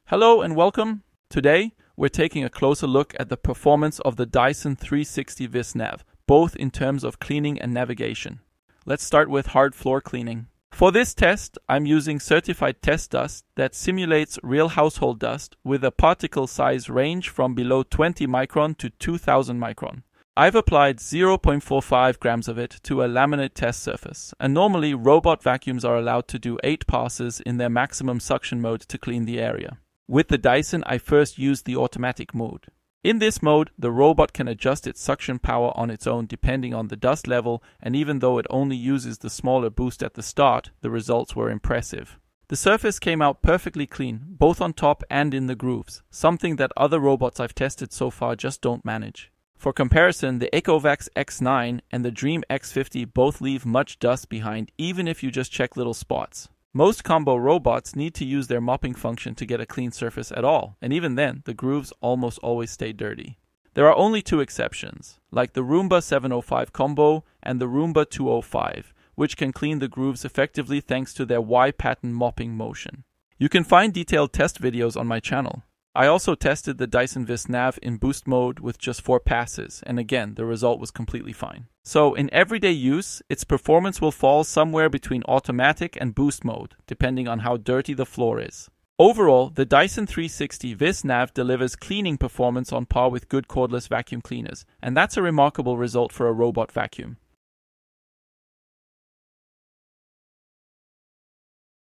Hello and welcome. Today, we're taking a closer look at the performance of the Dyson 360 Vis Nav, both in terms of cleaning and navigation. Let's start with hard floor cleaning. For this test, I'm using certified test dust that simulates real household dust with a particle size range from below 20 micron to 2000 micron. I've applied 0.45 grams of it to a laminate test surface, and normally robot vacuums are allowed to do 8 passes in their maximum suction mode to clean the area. With the Dyson, I first used the automatic mode. In this mode, the robot can adjust its suction power on its own depending on the dust level, and even though it only uses the smaller boost at the start, the results were impressive. The surface came out perfectly clean, both on top and in the grooves, something that other robots I've tested so far just don't manage. For comparison, the Ecovacs X9 and the Dream X50 both leave much dust behind even if you just check little spots. Most combo robots need to use their mopping function to get a clean surface at all, and even then, the grooves almost always stay dirty. There are only two exceptions, like the Roomba 705 Combo and the Roomba 205, which can clean the grooves effectively thanks to their Y-pattern mopping motion. You can find detailed test videos on my channel. I also tested the Dyson Vis Nav in boost mode with just 4 passes, and again, the result was completely fine. So, in everyday use, its performance will fall somewhere between automatic and boost mode, depending on how dirty the floor is. Overall, the Dyson 360 Vis Nav delivers cleaning performance on par with good cordless vacuum cleaners, and that's a remarkable result for a robot vacuum.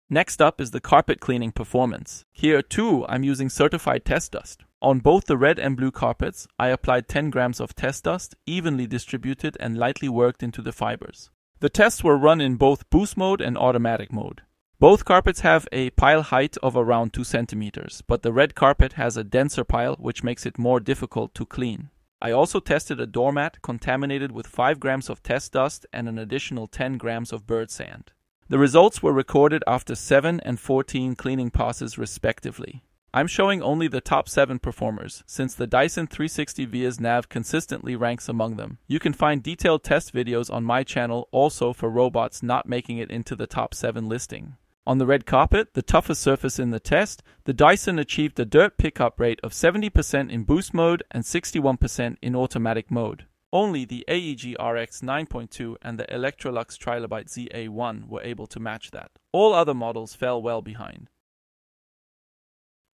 Next up is the carpet cleaning performance. Here too, I'm using certified test dust. On both the red and blue carpets, I applied 10 grams of test dust, evenly distributed and lightly worked into the fibers. The tests were run in both boost mode and automatic mode. Both carpets have a pile height of around 2 centimeters, but the red carpet has a denser pile which makes it more difficult to clean. I also tested a doormat contaminated with 5 grams of test dust and an additional 10 grams of bird sand. The results were recorded after 7 and 14 cleaning passes respectively. I'm showing only the top 7 performers, since the Dyson 360 Vis Nav consistently ranks among them. You can find detailed test videos on my channel also for robots not making it into the top 7 listing. On the red carpet, the toughest surface in the test, the Dyson achieved a dirt pickup rate of 70% in boost mode and 61% in automatic mode. Only the AEG RX 9.2 and the Electrolux Trilobite ZA1 were able to match that. All other models fell well behind.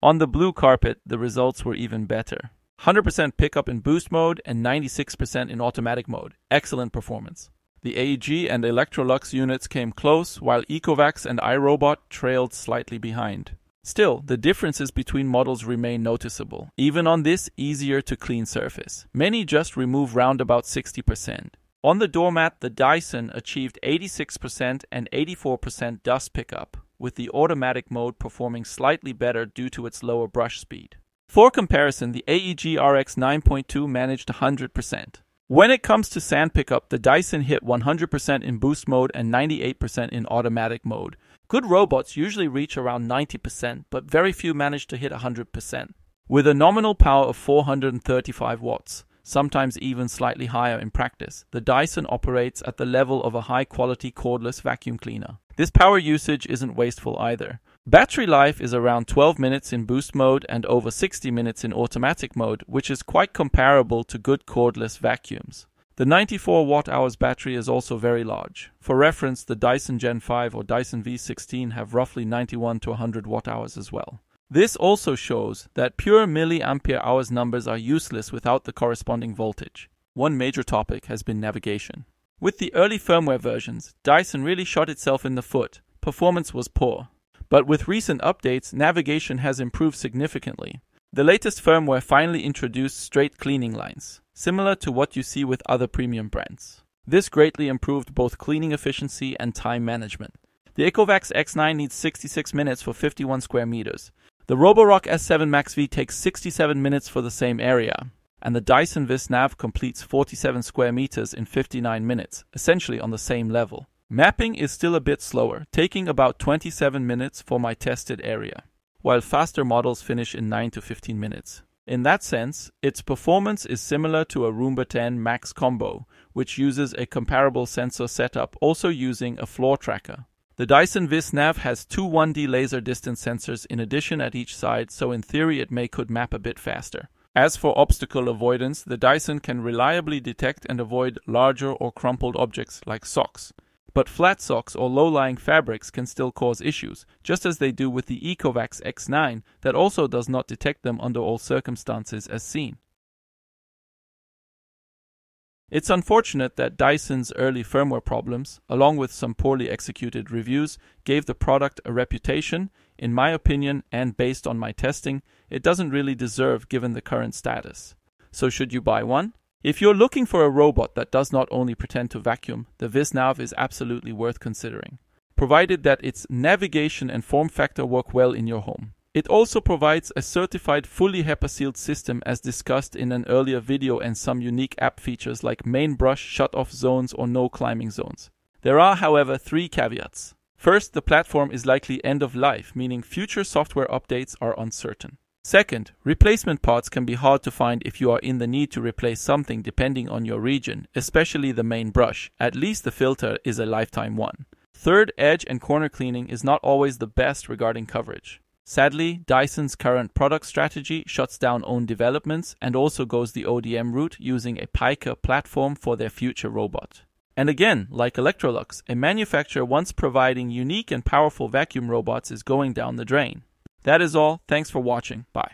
On the blue carpet, the results were even better. 100% pickup in boost mode and 96% in automatic mode. Excellent performance. The AEG and Electrolux units came close, while Ecovacs and iRobot trailed slightly behind. Still, the differences between models remain noticeable, even on this easier-to-clean surface. Many just remove round about 60%. On the doormat, the Dyson achieved 86% and 84% dust pickup, with the automatic mode performing slightly better due to its lower brush speed. For comparison, the AEG RX 9.2 managed 100%. When it comes to sand pickup, the Dyson hit 100% in boost mode and 98% in automatic mode. Good robots usually reach around 90%, but very few manage to hit 100%. With a nominal power of 435 watts, sometimes even slightly higher in practice, the Dyson operates at the level of a high-quality cordless vacuum cleaner. This power usage isn't wasteful either. Battery life is around 12 minutes in boost mode and over 60 minutes in automatic mode, which is quite comparable to good cordless vacuums. The 94 watt-hours battery is also very large. For reference, the Dyson Gen 5 or Dyson V16 have roughly 91 to 100 watt-hours as well. This also shows that pure milliampere-hours numbers are useless without the corresponding voltage. One major topic has been navigation. With the early firmware versions, Dyson really shot itself in the foot. Performance was poor. But with recent updates, navigation has improved significantly. The latest firmware finally introduced straight cleaning lines, similar to what you see with other premium brands. This greatly improved both cleaning efficiency and time management. The Ecovacs X9 needs 66 minutes for 51 square meters. The Roborock S7 Max V takes 67 minutes for the same area. And the Dyson Vis Nav completes 47 square meters in 59 minutes, essentially on the same level. Mapping is still a bit slower, taking about 27 minutes for my tested area, while faster models finish in 9 to 15 minutes. In that sense, its performance is similar to a Roomba 10 Max Combo, which uses a comparable sensor setup also using a floor tracker. The Dyson Vis Nav has two 1D laser distance sensors in addition at each side, so in theory it could map a bit faster. As for obstacle avoidance, the Dyson can reliably detect and avoid larger or crumpled objects like socks. But flat socks or low-lying fabrics can still cause issues, just as they do with the Ecovacs X9 that also does not detect them under all circumstances as seen. It's unfortunate that Dyson's early firmware problems, along with some poorly executed reviews, gave the product a reputation. In my opinion, and based on my testing, it doesn't really deserve given the current status. So should you buy one? If you're looking for a robot that does not only pretend to vacuum, the Vis Nav is absolutely worth considering, provided that its navigation and form factor work well in your home. It also provides a certified fully HEPA-sealed system as discussed in an earlier video and some unique app features like main brush, shut-off zones or no climbing zones. There are, however, 3 caveats. First, the platform is likely end of life, meaning future software updates are uncertain. Second, replacement parts can be hard to find if you are in the need to replace something depending on your region, especially the main brush. At least the filter is a lifetime one. Third, edge and corner cleaning is not always the best regarding coverage. Sadly, Dyson's current product strategy shuts down own developments and also goes the ODM route using a Piker platform for their future robot. And again, like Electrolux, a manufacturer once providing unique and powerful vacuum robots is going down the drain. That is all. Thanks for watching. Bye.